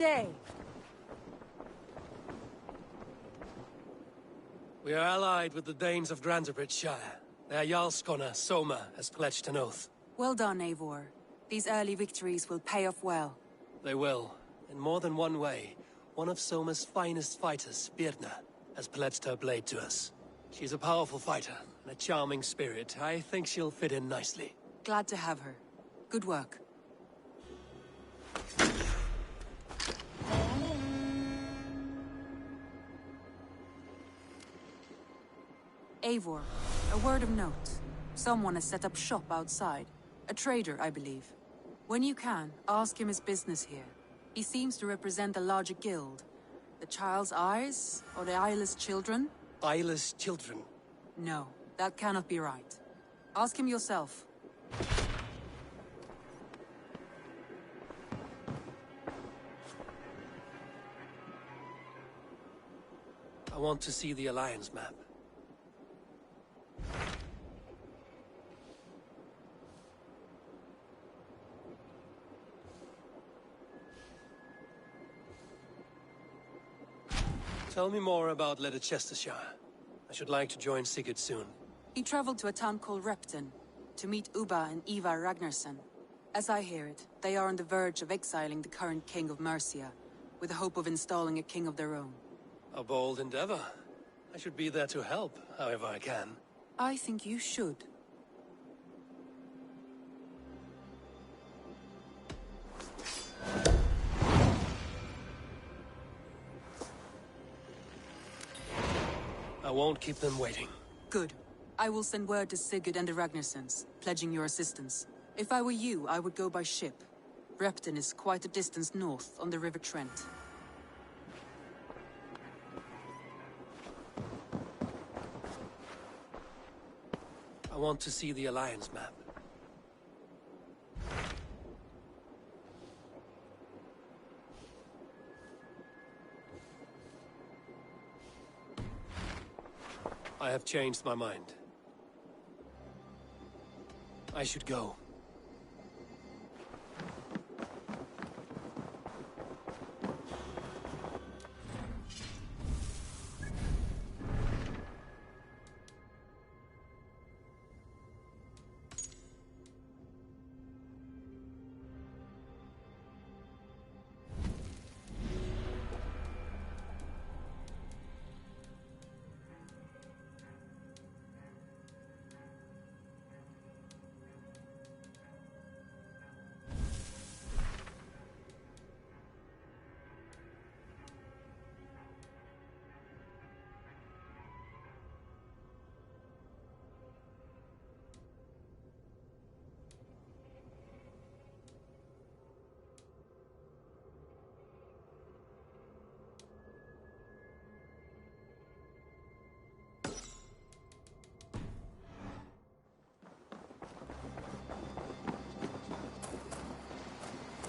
Day. We are allied with the Danes of Grantebridgeshire. Their Jarlskona, Soma, has pledged an oath. Well done, Eivor. These early victories will pay off well. They will. In more than one way. One of Soma's finest fighters, Birna, has pledged her blade to us. She's a powerful fighter, and a charming spirit. I think she'll fit in nicely. Glad to have her. Good work. Eivor, a word of note. Someone has set up shop outside. A trader, I believe. When you can, ask him his business here. He seems to represent a larger guild. The Child's Eyes? Or the Eyeless Children? Eyeless children? No, that cannot be right. Ask him yourself. I want to see the Alliance map. Tell me more about Leicestershire. I should like to join Sigurd soon. He traveled to a town called Repton, to meet Ubba and Ivar Ragnarsson. As I hear it, they are on the verge of exiling the current king of Mercia, with the hope of installing a king of their own. A bold endeavor. I should be there to help, however I can. I think you should. I won't keep them waiting. Good. I will send word to Sigurd and the Ragnarssons, pledging your assistance. If I were you, I would go by ship. Repton is quite a distance north, on the River Trent. I want to see the Alliance map. I have changed my mind. I should go.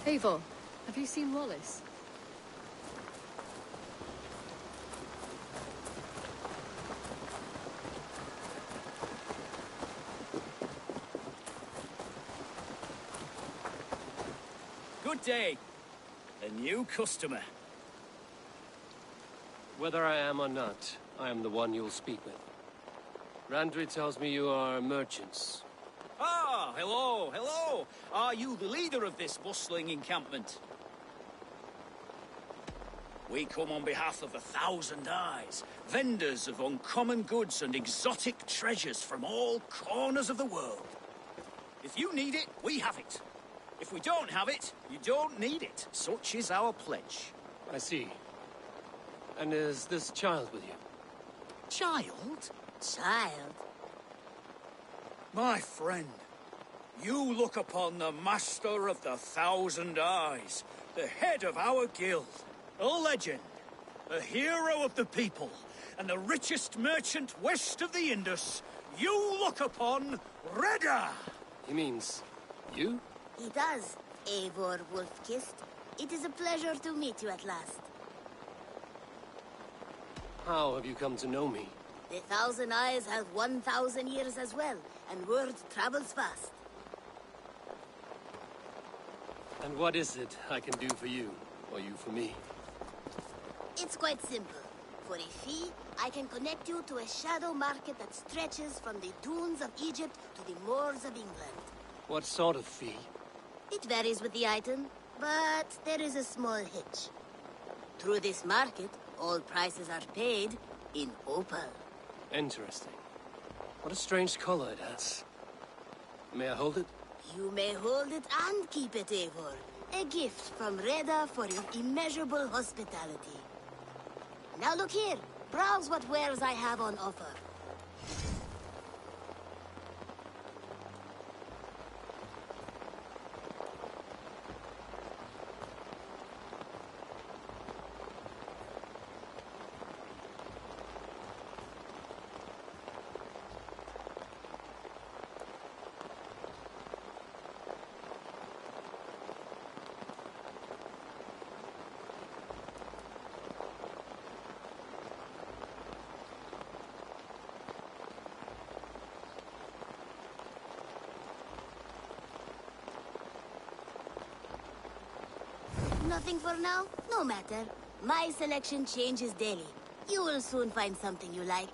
Eivor, have you seen Wallace? Good day. A new customer. Whether I am or not, I am the one you'll speak with. Randri tells me you are merchants. Ah, hello, hello. Are you the leader of this bustling encampment? We come on behalf of the Thousand Eyes, vendors of uncommon goods and exotic treasures from all corners of the world. If you need it, we have it. If we don't have it, you don't need it. Such is our pledge. I see. And is this child with you? Child? Child? My friend, you look upon the master of the Thousand Eyes, the head of our guild, a legend, a hero of the people, and the richest merchant west of the Indus. You look upon Reda! He means you? He does, Eivor Wolf-Kissed. It is a pleasure to meet you at last. How have you come to know me? The Thousand Eyes have 1,000 years as well, and word travels fast. And what is it I can do for you? Or you for me? It's quite simple. For a fee, I can connect you to a shadow market that stretches from the dunes of Egypt to the moors of England. What sort of fee? It varies with the item, but there is a small hitch. Through this market, all prices are paid in opal. Interesting. What a strange color it has. May I hold it? You may hold it and keep it, Eivor. A gift from Reda for your immeasurable hospitality. Now look here. Browse what wares I have on offer. Nothing for now? No matter. My selection changes daily. You will soon find something you like.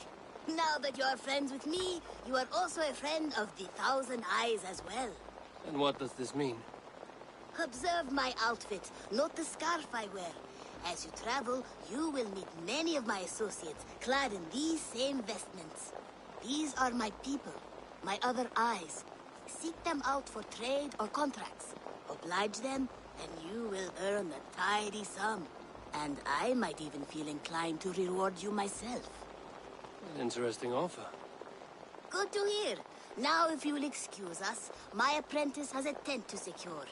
Now that you are friends with me, you are also a friend of the Thousand Eyes as well. And what does this mean? Observe my outfit. Note the scarf I wear. As you travel, you will meet many of my associates, clad in these same vestments. These are my people, my other eyes. Seek them out for trade or contracts. Oblige them, and you will earn a tidy sum. And I might even feel inclined to reward you myself. An interesting offer. Good to hear. Now, if you will excuse us, my apprentice has a tent to secure.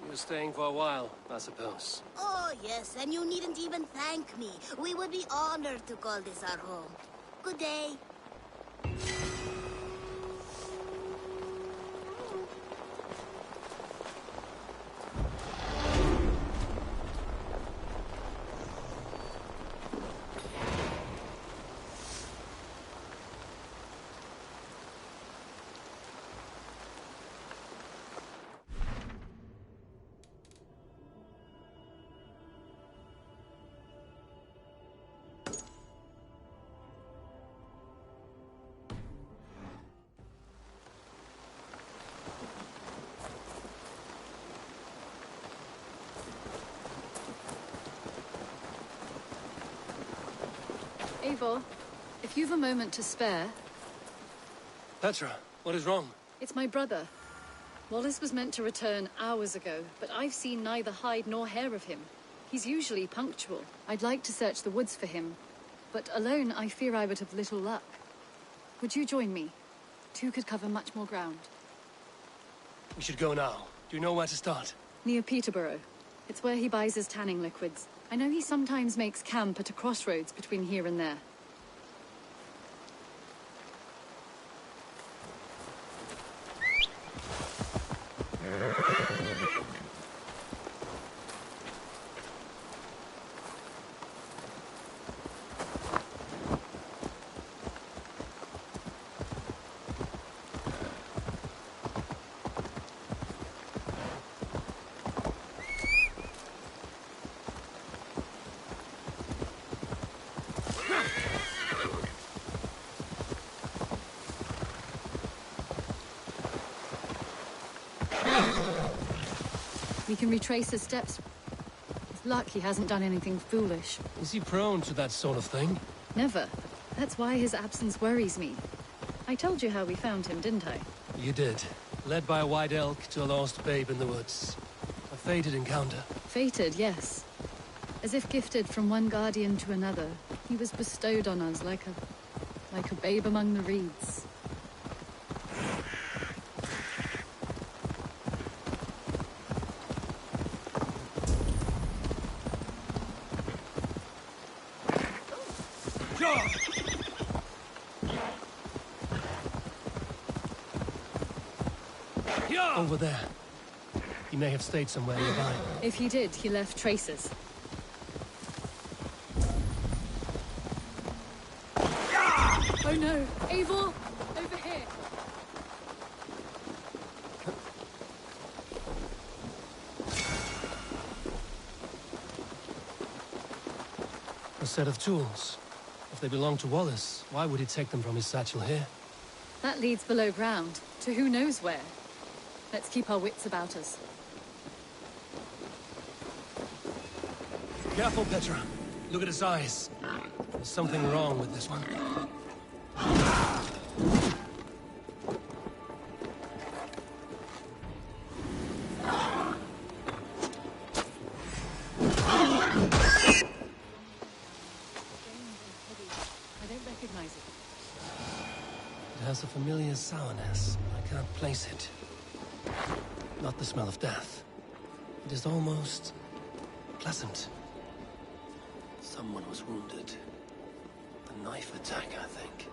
You're staying for a while, I suppose. Oh, yes, and you needn't even thank me. We would be honored to call this our home. Good day. Eivor, if you've a moment to spare... Petra, what is wrong? It's my brother. Wallace was meant to return hours ago, but I've seen neither hide nor hair of him. He's usually punctual. I'd like to search the woods for him, but alone I fear I would have little luck. Would you join me? Two could cover much more ground. We should go now. Do you know where to start? Near Peterborough. It's where he buys his tanning liquids. I know he sometimes makes camp at a crossroads between here and there. We can retrace his steps. With luck, he hasn't done anything foolish. Is he prone to that sort of thing? Never. That's why his absence worries me. I told you how we found him, didn't I? You did. Led by a white elk to a lost babe in the woods. A fated encounter. Fated, yes. As if gifted from one guardian to another, he was bestowed on us like a babe among the reeds. Over there. He may have stayed somewhere nearby. If he did, he left traces. Oh no! Eivor! Over here! A set of tools. If they belong to Wallace, why would he take them from his satchel here? That leads below ground, to who knows where. Let's keep our wits about us. Careful, Petra. Look at his eyes. There's something wrong with this one. I don't recognize it. It has a familiar sourness. I can't place it. Not the smell of death. It is almost pleasant. Someone was wounded. A knife attack, I think.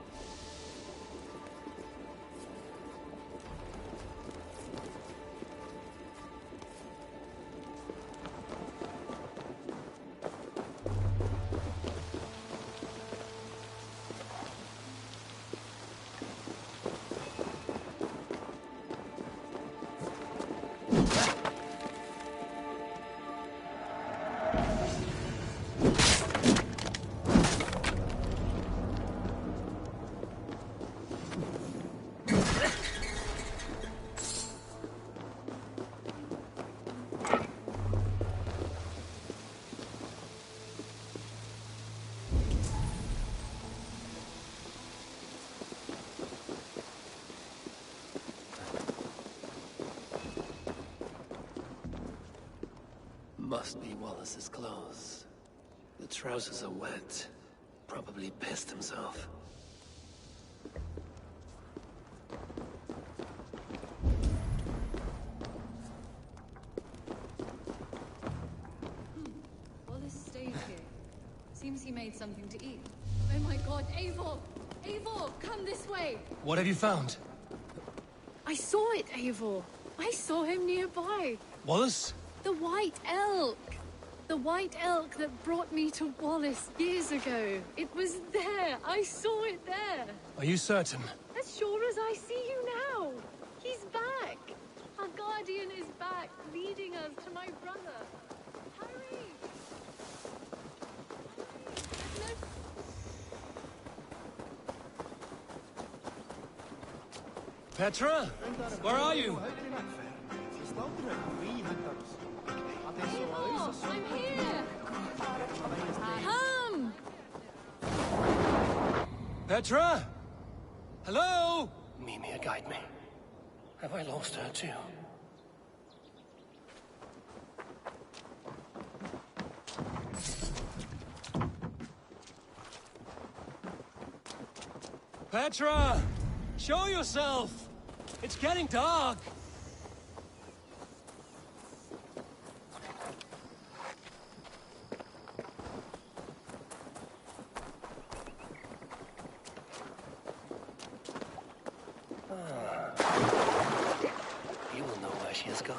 Must be Wallace's clothes. The trousers are wet. Probably pissed himself. Wallace stayed here. Seems he made something to eat. Oh my god, Eivor! Eivor, come this way! What have you found? I saw it, Eivor. I saw him nearby. Wallace? The White Elk! The White Elk that brought me to Wallace years ago. It was there. I saw it there. Are you certain? As sure as I see you now. He's back. Our guardian is back, leading us to my brother. Hurry! No. Petra? Where are you? Eivor, I'm here! Come! Petra? Hello? Mimir, guide me. Have I lost her too? Petra! Show yourself! It's getting dark! You will know where she has gone.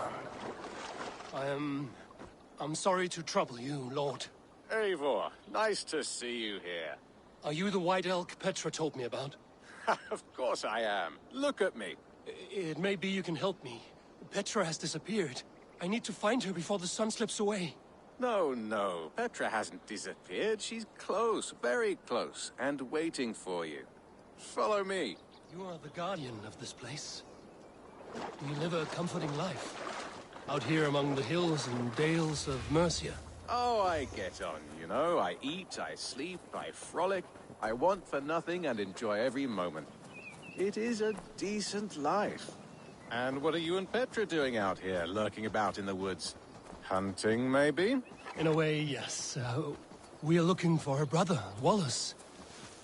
I'm sorry to trouble you, Lord. Eivor, nice to see you here. Are you the White Elk Petra told me about? Of course I am. Look at me. It may be you can help me. Petra has disappeared. I need to find her before the sun slips away. No. Petra hasn't disappeared. She's close, very close, and waiting for you. Follow me. You are the guardian of this place. You live a comforting life. Out here among the hills and dales of Mercia. Oh, I get on, you know. I eat, I sleep, I frolic. I want for nothing and enjoy every moment. It is a decent life. And what are you and Petra doing out here, lurking about in the woods? Hunting, maybe? In a way, yes. We are looking for her brother, Wallace.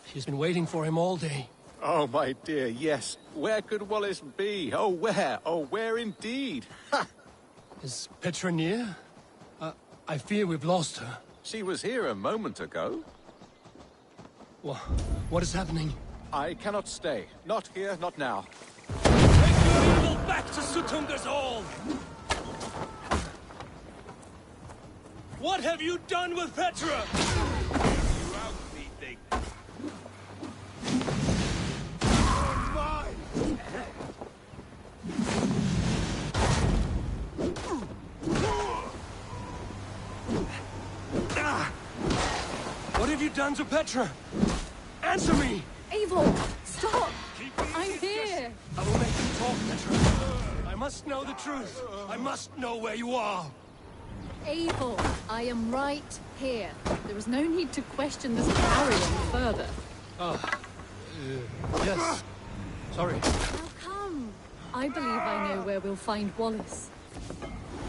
She's been waiting for him all day. Oh, my dear, yes. Where could Wallace be? Oh, where? Oh, where indeed? Ha! Is Petra near? I fear we've lost her. She was here a moment ago. What is happening? I cannot stay. Not here, not now. Take your evil back to Sutunga's Hall! What have you done with Petra? You out, meeting. What have you done to Petra? Answer me! Eivor, stop! I'm here! I will make you talk, Petra. I must know the truth. I must know where you are. Eivor, I am right here. There is no need to question this carrion further. Yes. Sorry. Now come. I believe I know where we'll find Wallace.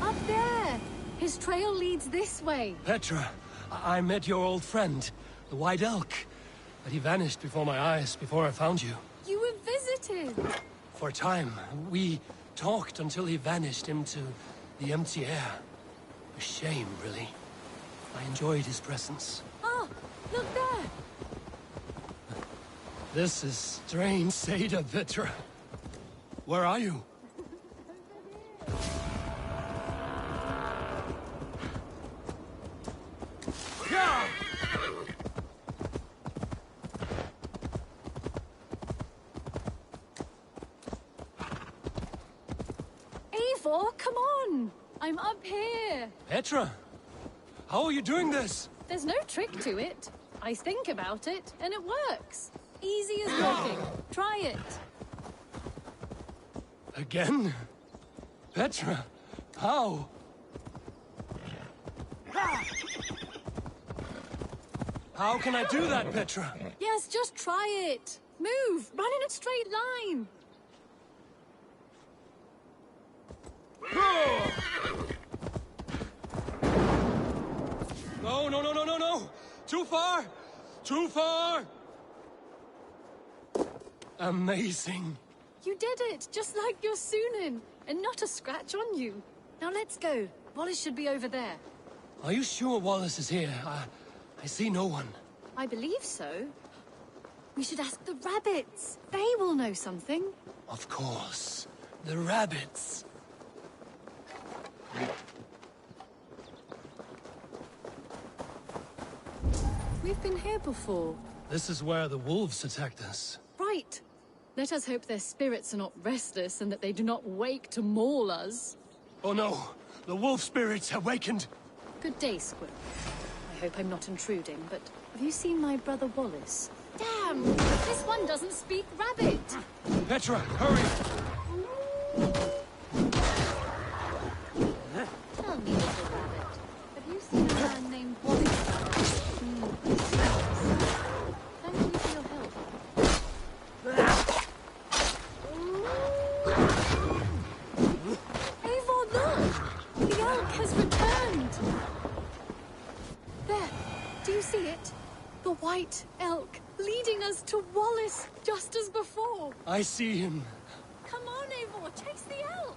Up there! His trail leads this way. Petra, I met your old friend, the White Elk. But he vanished before my eyes, before I found you. You were visited. For a time, we talked until he vanished into the empty air. A shame, really. I enjoyed his presence. Ah, look there! This is strange, Seda, Petra. Where are you? Yeah! Eivor, come on! I'm up here. Petra! How are you doing this? There's no trick to it. I think about it, and it works. Easy as walking. Try it. Again? Petra, how? How can I do that, Petra? Yes, just try it. Move. Run in a straight line. No, no, no, no, no, no! Too far! Too far! Amazing. You did it, just like your Sunan, and not a scratch on you. Now let's go. Wallace should be over there. Are you sure Wallace is here? I see no one. I believe so. We should ask the rabbits. They will know something. Of course. The rabbits. We've been here before. This is where the wolves attacked us. Right. Let us hope their spirits are not restless and that they do not wake to maul us. Oh no! The wolf spirits awakened! Good day, Squill. I hope I'm not intruding, but have you seen my brother Wallace? Damn! This one doesn't speak rabbit! Petra, hurry! Tell me, little rabbit, have you seen a man named Wallace? Thank you for your help. Eivor, look! The elk has returned! There! Do you see it? The white elk, leading us to Wallace, just as before! I see him. Come on, Eivor, chase the elk!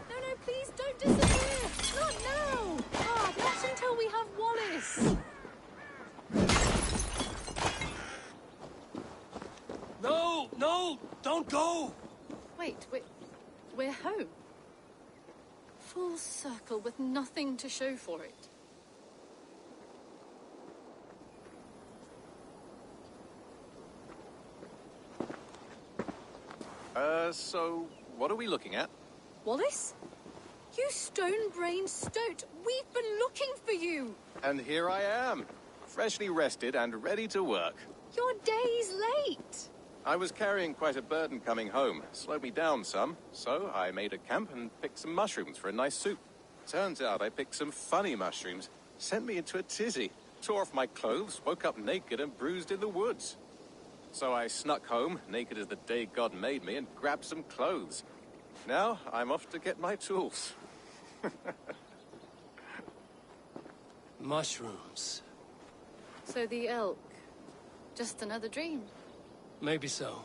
No, please don't disappear! Not now! Ah, not until we have Wallace! No, no! Don't go! Wait, we're home. Full circle with nothing to show for it. So what are we looking at? Wallace? You stone-brained stoat! We've been looking for you! And here I am, freshly rested and ready to work. You're days late! I was carrying quite a burden coming home. Slowed me down some, so I made a camp and picked some mushrooms for a nice soup. Turns out I picked some funny mushrooms. Sent me into a tizzy. Tore off my clothes, woke up naked and bruised in the woods. So I snuck home, naked as the day God made me, and grabbed some clothes. Now I'm off to get my tools. Mushrooms. So the elk. Just another dream. Maybe so.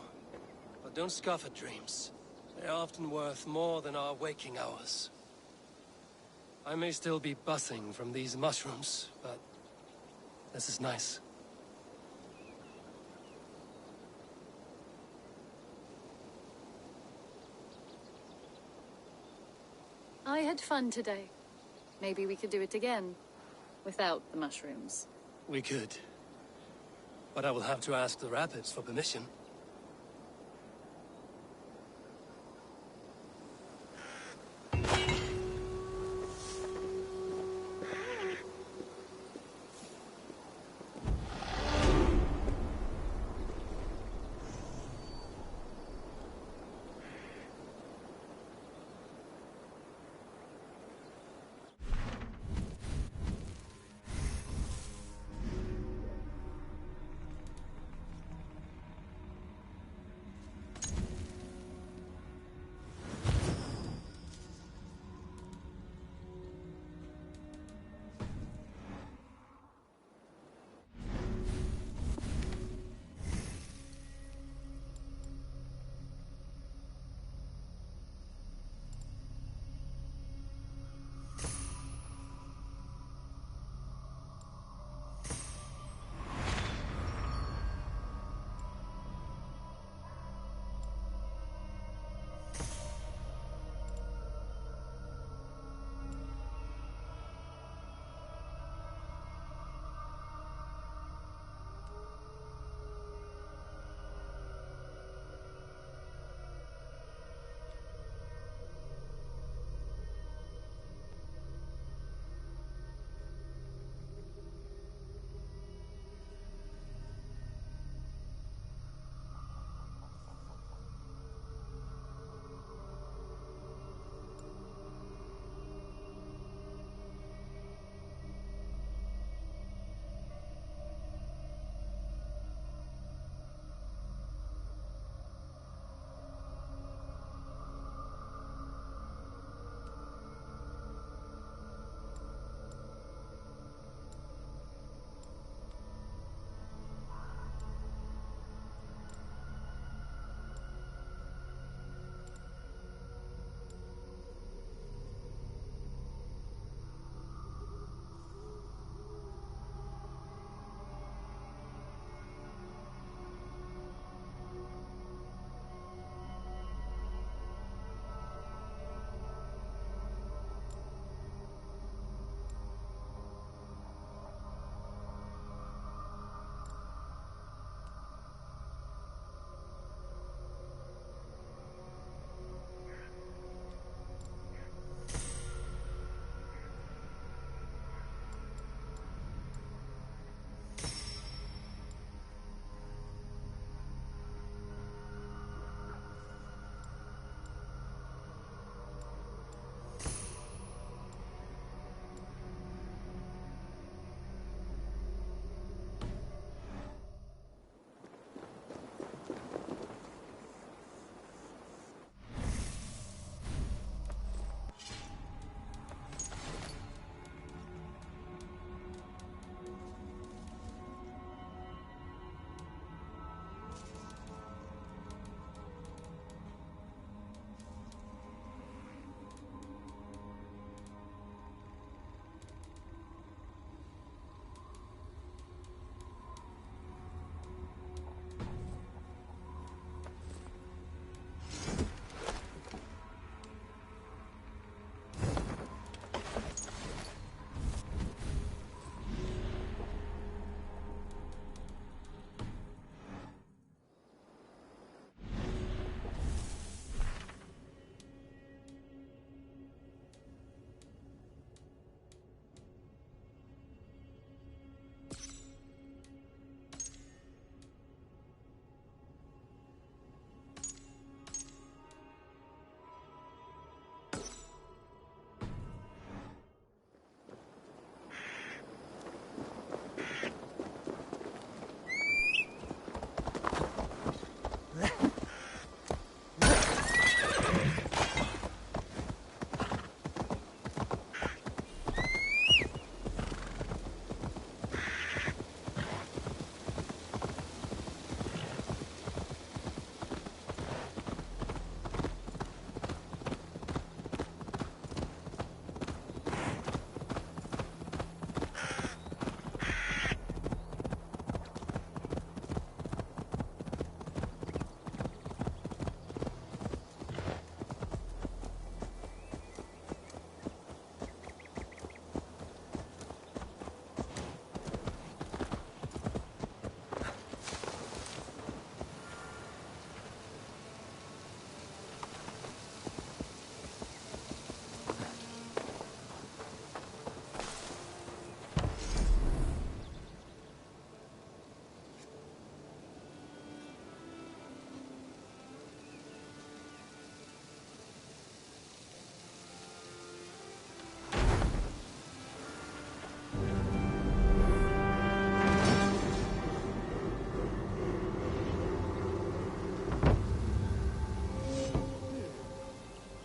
But don't scoff at dreams. They're often worth more than our waking hours. I may still be buzzing from these mushrooms, but this is nice. I had fun today. Maybe we could do it again. Without the mushrooms. We could. But I will have to ask the rapids for permission.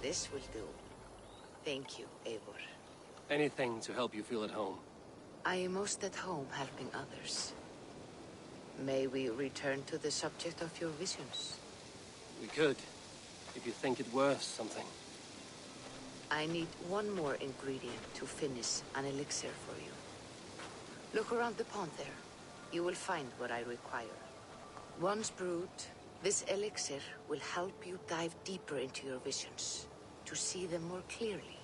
This will do. Thank you, Eivor. Anything to help you feel at home. I am most at home helping others. May we return to the subject of your visions? We could, if you think it worth something. I need one more ingredient to finish an elixir for you. Look around the pond there. You will find what I require. Once brewed, this elixir will help you dive deeper into your visions, to see them more clearly.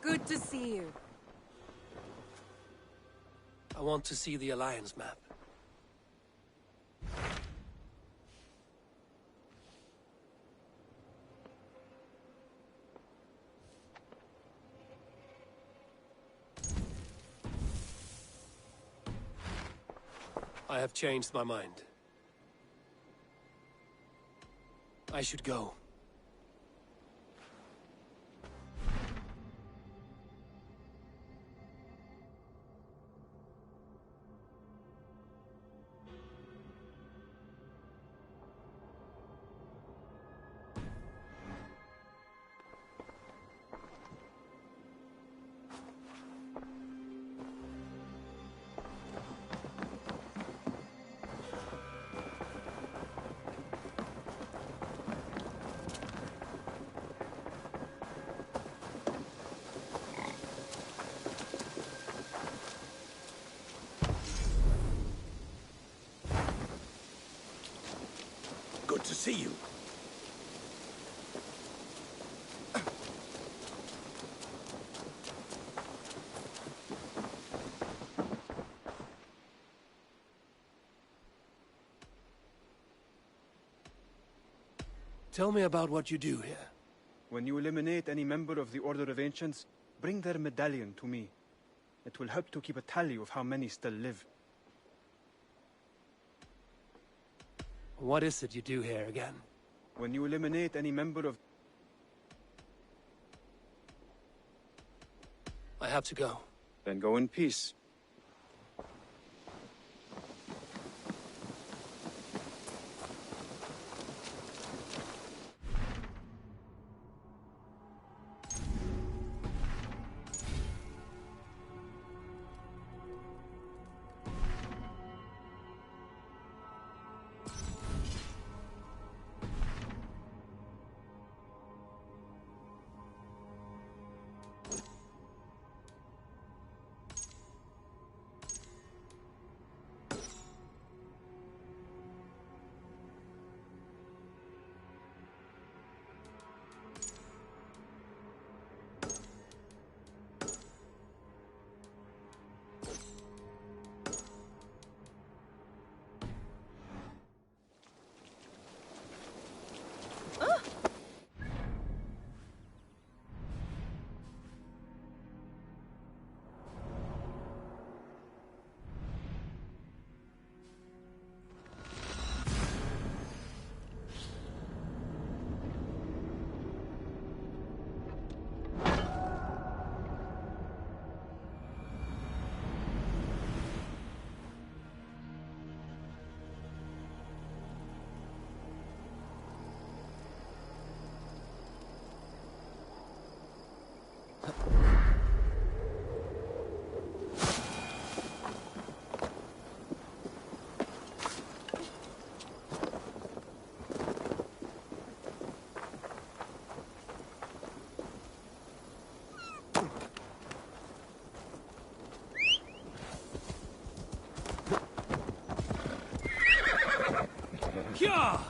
Good to see you. I want to see the Alliance map. I have changed my mind. I should go. Good to see you. Tell me about what you do here. When you eliminate any member of the Order of Ancients, bring their medallion to me. It will help to keep a tally of how many still live. What is it you do here again? When you eliminate any member of... I have to go. Then go in peace. Yeah!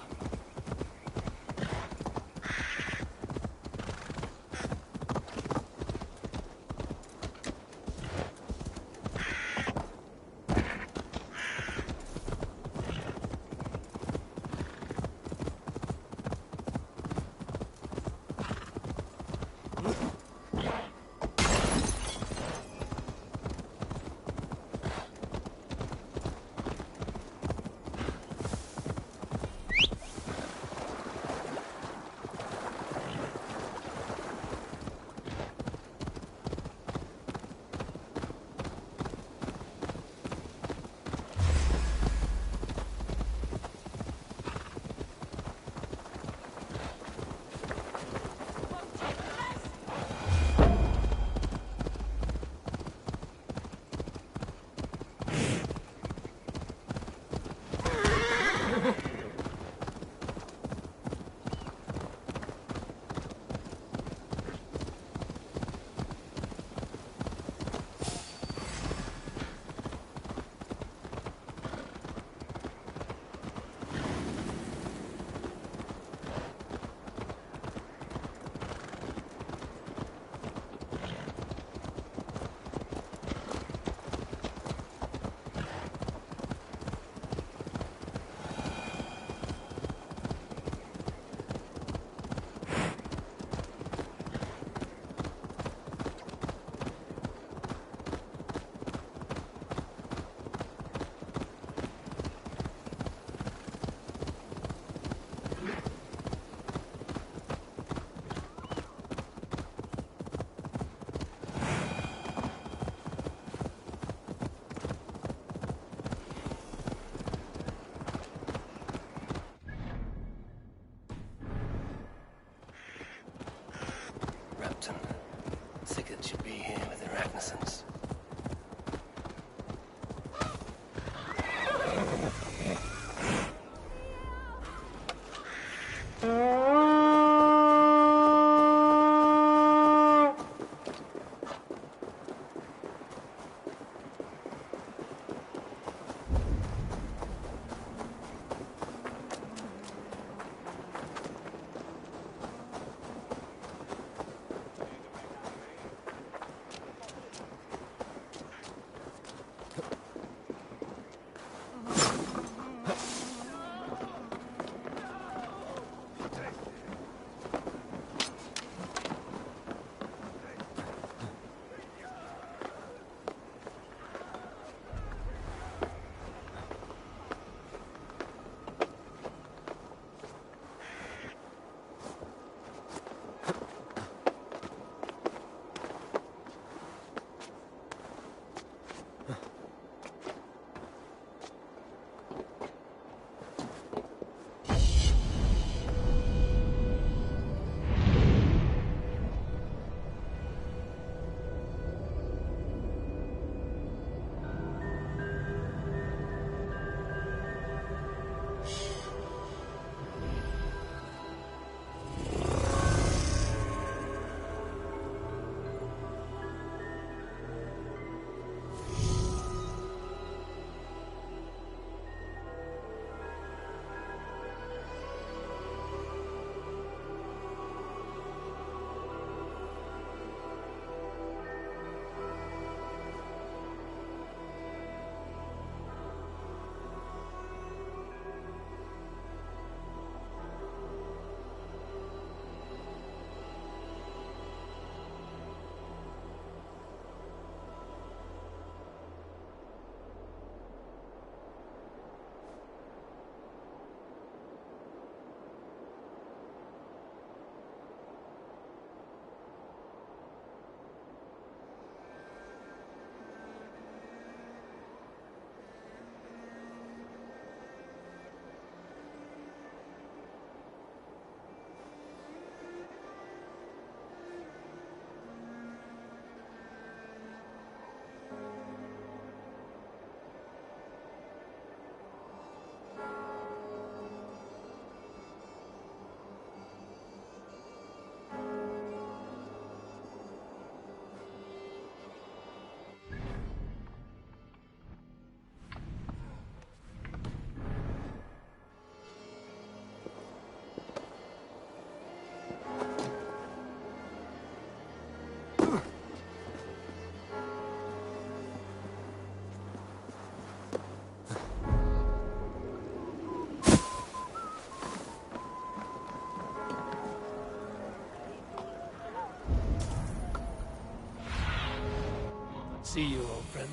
see you, old friend.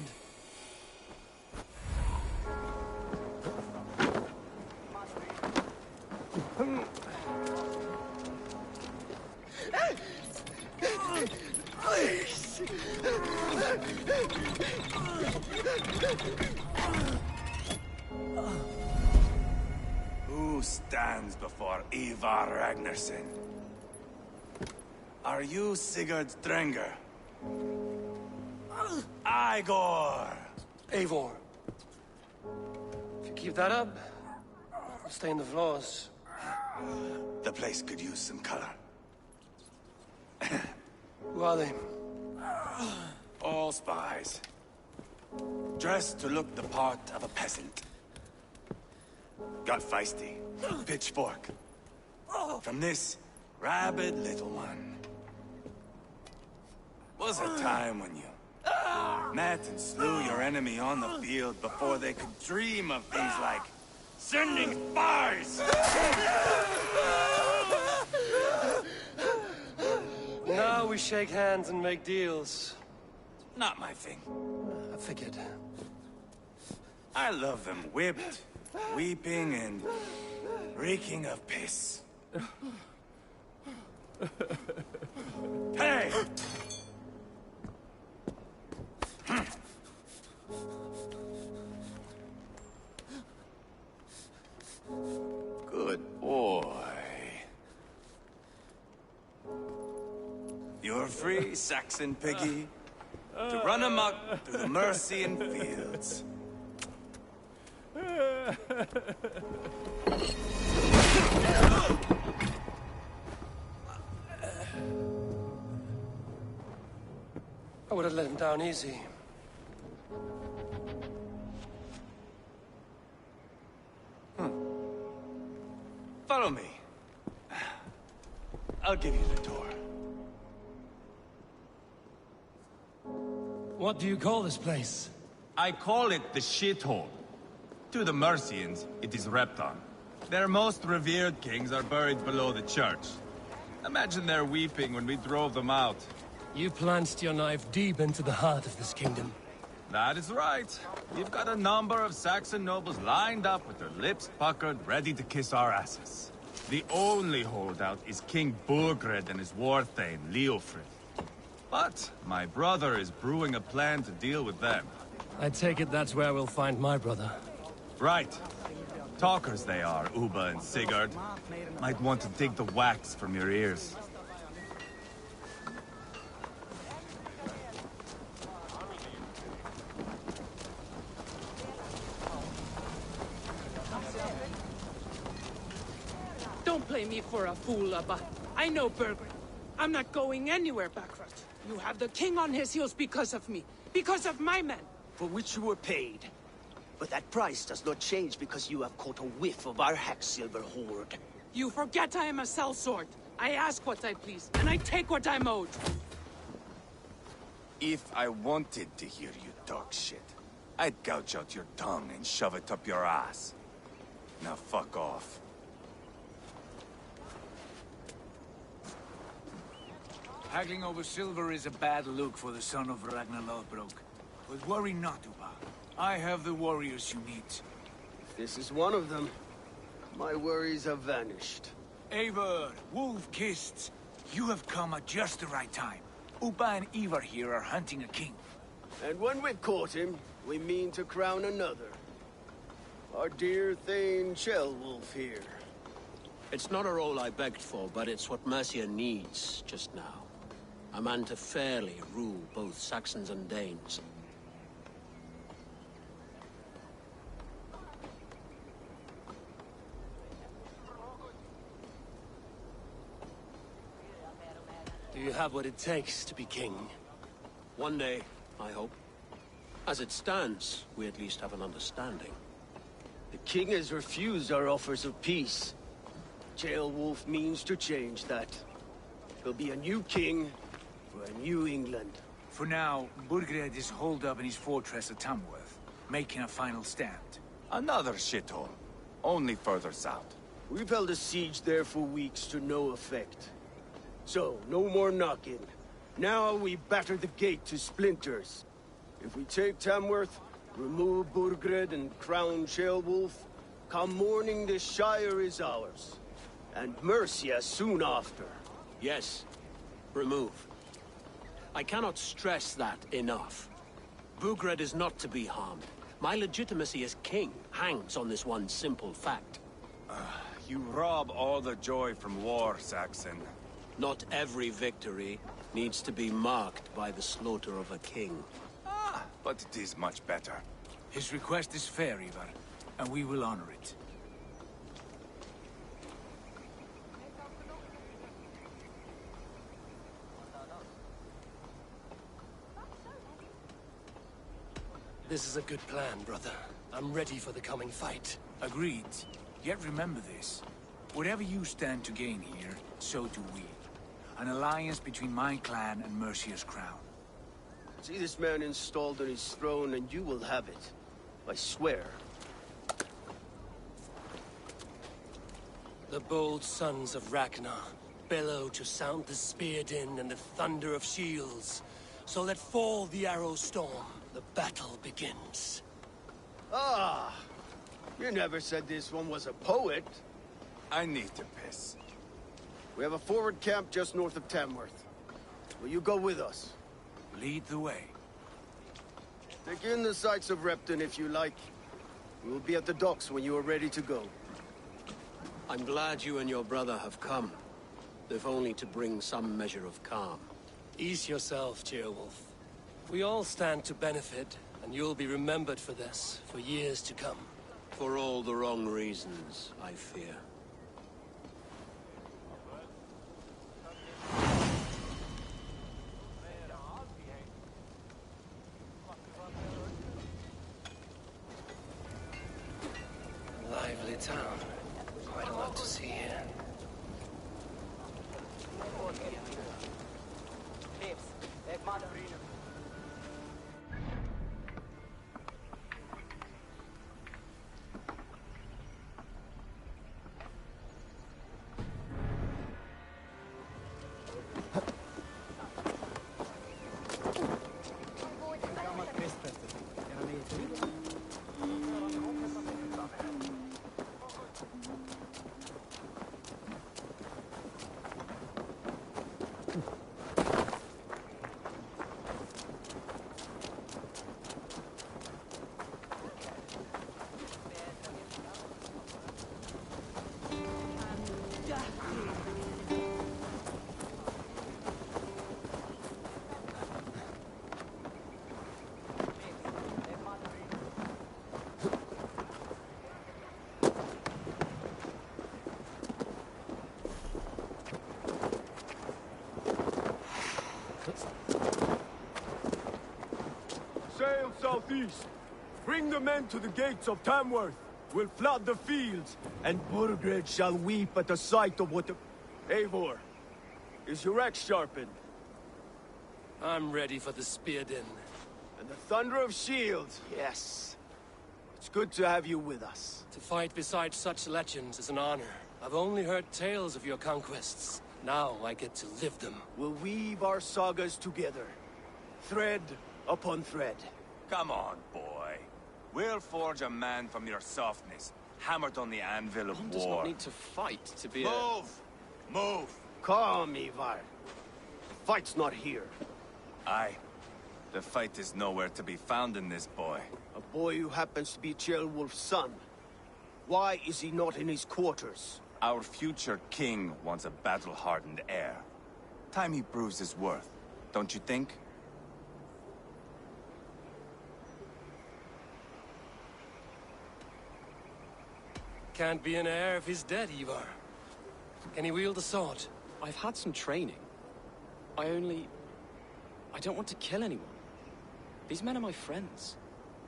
Please! Who stands before Ivar Ragnarsson? Are you Sigurd Drenger? Igor! Eivor. If you keep that up, I'll stain the floors. The place could use some color. Who are they? All spies. Dressed to look the part of a peasant. Got feisty. Pitchfork. From this rabid little one. Was a time when you met and slew your enemy on the field before they could dream of things like sending spies! Now we shake hands and make deals. Not my thing. I figured. I love them whipped, weeping, and reeking of piss. Hey! Good boy. You're free, Saxon piggy, to run amok through the Mercian fields. I would have let him down easy. Follow me. I'll give you the door. What do you call this place? I call it the shithole. To the Mercians, it is Repton. Their most revered kings are buried below the church. Imagine their weeping when we drove them out. You plunged your knife deep into the heart of this kingdom. That is right. We've got a number of Saxon nobles lined up with their lips puckered, ready to kiss our asses. The only holdout is King Burgred and his war thane, Leofrid. But my brother is brewing a plan to deal with them. I take it that's where we'll find my brother. Right. Talkers they are, Uba and Sigurd. Might want to dig the wax from your ears. Don't play me for a fool, Abba. I know Burgred. I'm not going anywhere backward. You have the king on his heels because of me. Because of my men. For which you were paid. But that price does not change because you have caught a whiff of our Hacksilver hoard. You forget I am a sellsword. I ask what I please, and I take what I'm owed. If I wanted to hear you talk shit, I'd gouge out your tongue and shove it up your ass. Now fuck off. Haggling over silver is a bad look for the son of Ragnar Lothbrok. But worry not, Uba. I have the warriors you need. This is one of them. My worries have vanished. Eivor, Wolf-Kissed, you have come at just the right time. Uba and Ivar here are hunting a king. And when we've caught him, we mean to crown another. Our dear Thane Ceolwulf here. It's not a role I begged for, but it's what Mercia needs just now. A man to fairly rule both Saxons and Danes. Do you have what it takes to be king? One day, I hope. As it stands, we at least have an understanding. The king has refused our offers of peace. Ceolwulf means to change that. There'll be a new king for a new England. For now, Burgred is holed up in his fortress at Tamworth, making a final stand. Another shithole. Only further south. We've held a siege there for weeks to no effect. So, no more knocking. Now we batter the gate to splinters. If we take Tamworth, remove Burgred and crown Ceolwulf, come morning the Shire is ours. And Mercia soon after. Yes, remove. I cannot stress that enough. Burgred is not to be harmed. My legitimacy as king hangs on this one simple fact. You rob all the joy from war, Saxon. Not every victory needs to be marked by the slaughter of a king. But it is much better. His request is fair, Ivar, and we will honor it. This is a good plan, brother. I'm ready for the coming fight. Agreed. Yet remember this. Whatever you stand to gain here, so do we. An alliance between my clan and Mercia's crown. See this man installed on his throne and you will have it. I swear. The bold sons of Ragnar bellow to sound the spear din and the thunder of shields. So let fall the arrow storm. The battle begins. Ah! You never said this one was a poet. I need to piss. We have a forward camp just north of Tamworth. Will you go with us? Lead the way. Take in the sights of Repton if you like. We will be at the docks when you are ready to go. I'm glad you and your brother have come, if only to bring some measure of calm. Ease yourself, Ceolwulf. We all stand to benefit, and you'll be remembered for this, for years to come. For all the wrong reasons, I fear. Lively town. Quite a lot to see here. Sail southeast. Bring the men to the gates of Tamworth. We'll flood the fields, and Burgred shall weep at the sight of what the... Eivor, is your axe sharpened? I'm ready for the spear din. And the thunder of shields, yes. It's good to have you with us. To fight beside such legends is an honor. I've only heard tales of your conquests. Now I get to live them. We'll weave our sagas together. Thread upon thread. Come on, boy. We'll forge a man from your softness, hammered on the anvil of One war. does not need to fight to be Move! Move! Calm, Ivar. The fight's not here. Aye. The fight is nowhere to be found in this boy. A boy who happens to be Ceolwulf's son. Why is he not in his quarters? Our future king wants a battle-hardened heir. Time he proves his worth, don't you think? Can't be an heir if he's dead, Ivar. Can he wield a sword? I've had some training. I don't want to kill anyone. These men are my friends.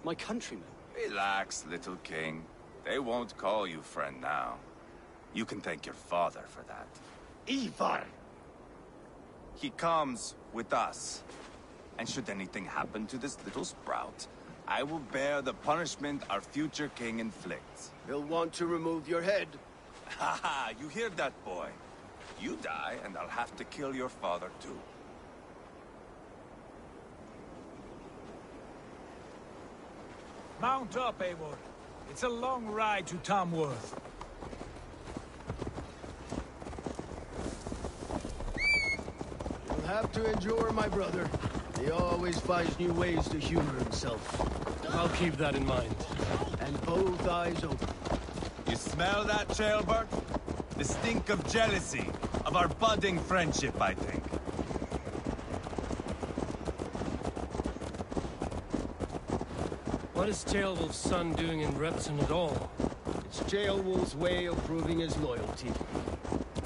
My countrymen. Relax, little king. They won't call you friend now. You can thank your father for that. Ivar! He comes with us. And should anything happen to this little sprout, I will bear the punishment our future king inflicts. He'll want to remove your head. Haha, you hear that, boy? You die, and I'll have to kill your father, too. Mount up, Eivor. It's a long ride to Tamworth. You'll have to endure, my brother. He always finds new ways to humor himself. I'll keep that in mind. And both eyes open. You smell that, Trailbird? The stink of jealousy, of our budding friendship, I think. What is Ceolwulf's son doing in Repton at all? It's Ceolwulf's way of proving his loyalty.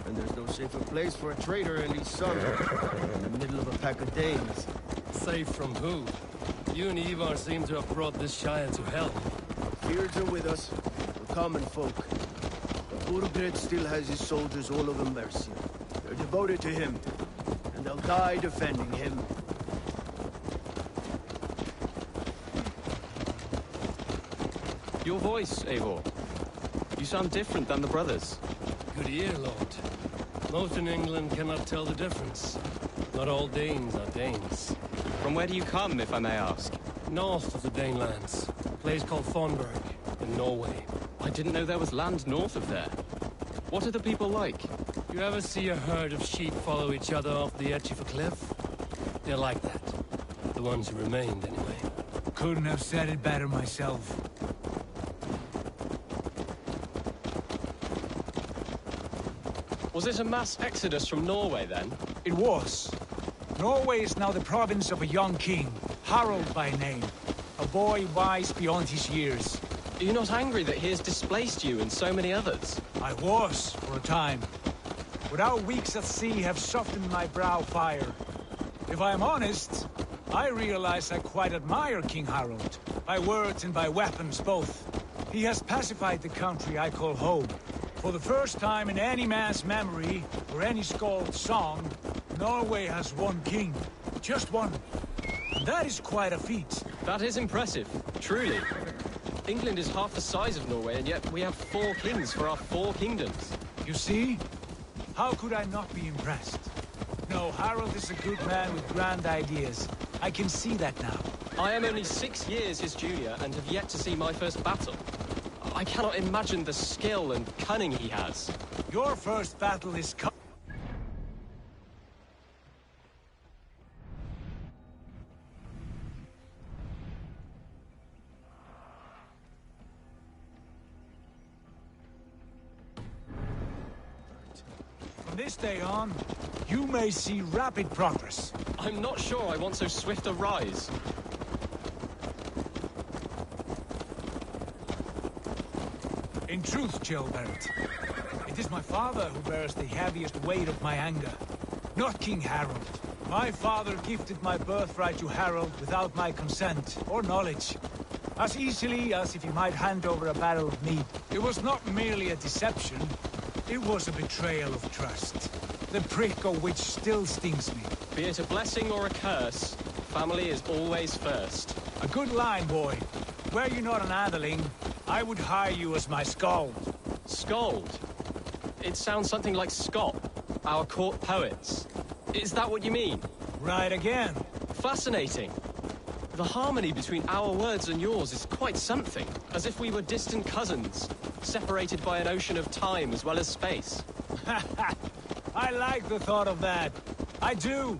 And there's no safer place for a traitor and his son in the middle of a pack of Danes. Safe from who? You and Ivar seem to have brought this Shire to hell. Fears are with us. We're common folk. But Burgred still has his soldiers all over Mercia. They're devoted to him. And they'll die defending him. Your voice, Eivor. You sound different than the brothers. Good ear, Lord. Most in England cannot tell the difference. Not all Danes are Danes. From where do you come, if I may ask? North of the Danelands. A place called Thornburg, in Norway. I didn't know there was land north of there. What are the people like? You ever see a herd of sheep follow each other off the edge of a cliff? They're like that. The ones who remained, anyway. Couldn't have said it better myself. Was it a mass exodus from Norway, then? It was. Norway is now the province of a young king, Harald by name. A boy wise beyond his years. Are you not angry that he has displaced you and so many others? I was, for a time. But our weeks at sea have softened my brow fire. If I am honest, I realize I quite admire King Harald. By words and by weapons, both. He has pacified the country I call home. For the first time in any man's memory, or any skald's song, Norway has one king. Just one. And that is quite a feat. That is impressive, truly. England is half the size of Norway, and yet we have 4 kings for our 4 kingdoms. You see? How could I not be impressed? No, Harald is a good man with grand ideas. I can see that now. I am only 6 years his junior, and have yet to see my first battle. I cannot imagine the skill and cunning he has. Your first battle is From this day on, you may see rapid progress. I'm not sure I want so swift a rise. In truth, Gilbert, it is my father who bears the heaviest weight of my anger, not King Harald. My father gifted my birthright to Harald without my consent or knowledge, as easily as if he might hand over a barrel of mead. It was not merely a deception, it was a betrayal of trust, the prick of which still stings me. Be it a blessing or a curse, family is always first. A good line, boy. Were you not an atheling, I would hire you as my skald. Skald? It sounds something like Scott, our court poets. Is that what you mean? Right again. Fascinating. The harmony between our words and yours is quite something. As if we were distant cousins, separated by an ocean of time as well as space. I like the thought of that. I do.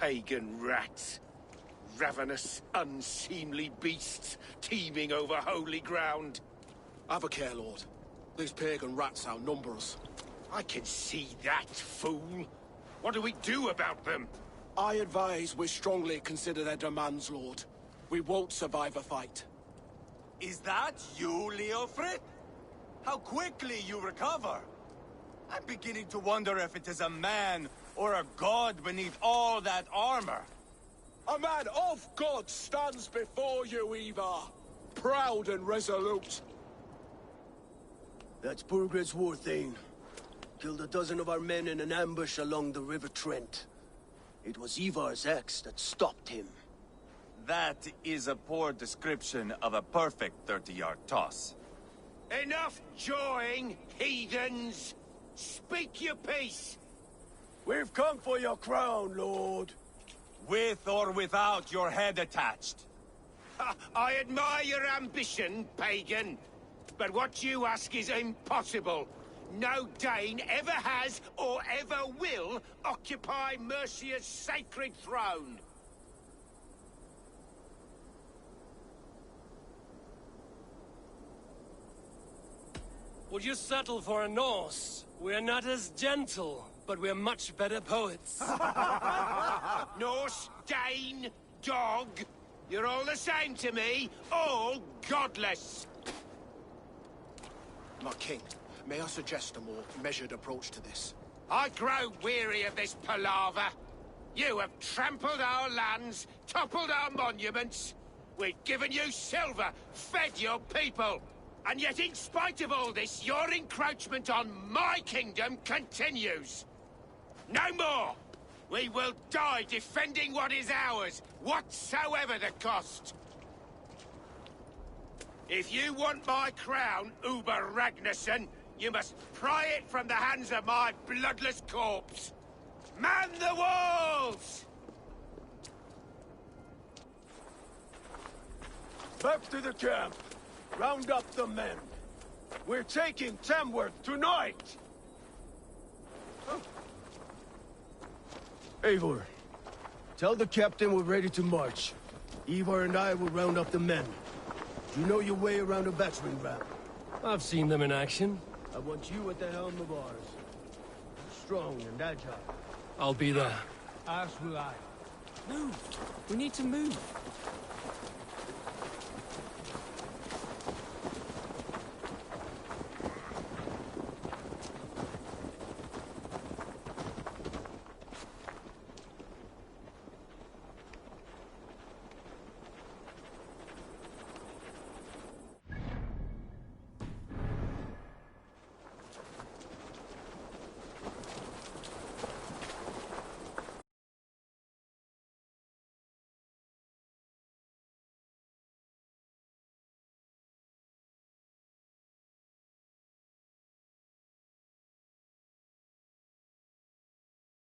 pagan rats. Ravenous, unseemly beasts teeming over holy ground. Have a care, Lord. These pagan rats outnumber us. I can see that, fool. What do we do about them? I advise we strongly consider their demands, Lord. We won't survive a fight. Is that you, Leofrid? How quickly you recover! I'm beginning to wonder if it is a man or a god beneath all that armor. A man of God stands before you, Ivar. Proud and resolute. That's Burgred's Warthane. Killed a dozen of our men in an ambush along the River Trent. It was Ivar's axe that stopped him. That is a poor description of a perfect 30-yard toss. Enough jawing, heathens! Speak your piece! We've come for your crown, Lord. With or without your head attached. I admire your ambition, pagan. But what you ask is impossible. No Dane ever has or ever will occupy Mercia's sacred throne. Would you settle for a Norse? We're not as gentle, but we're much better poets. Norse, Dane, dog. You're all the same to me. All godless. My king, may I suggest a more measured approach to this? I grow weary of this palaver. You have trampled our lands, toppled our monuments. We've given you silver, fed your people. And yet, in spite of all this, your encroachment on my kingdom continues. No more! We will die defending what is ours, whatsoever the cost. If you want my crown, Uber Ragnarsson, you must pry it from the hands of my bloodless corpse. Man the walls! Back to the camp. Round up the men. We're taking Tamworth tonight! Eivor, tell the captain we're ready to march. Ivar and I will round up the men. You know your way around a battering ram. I've seen them in action. I want you at the helm of ours. Strong and agile. I'll be there. As will I. Move! We need to move.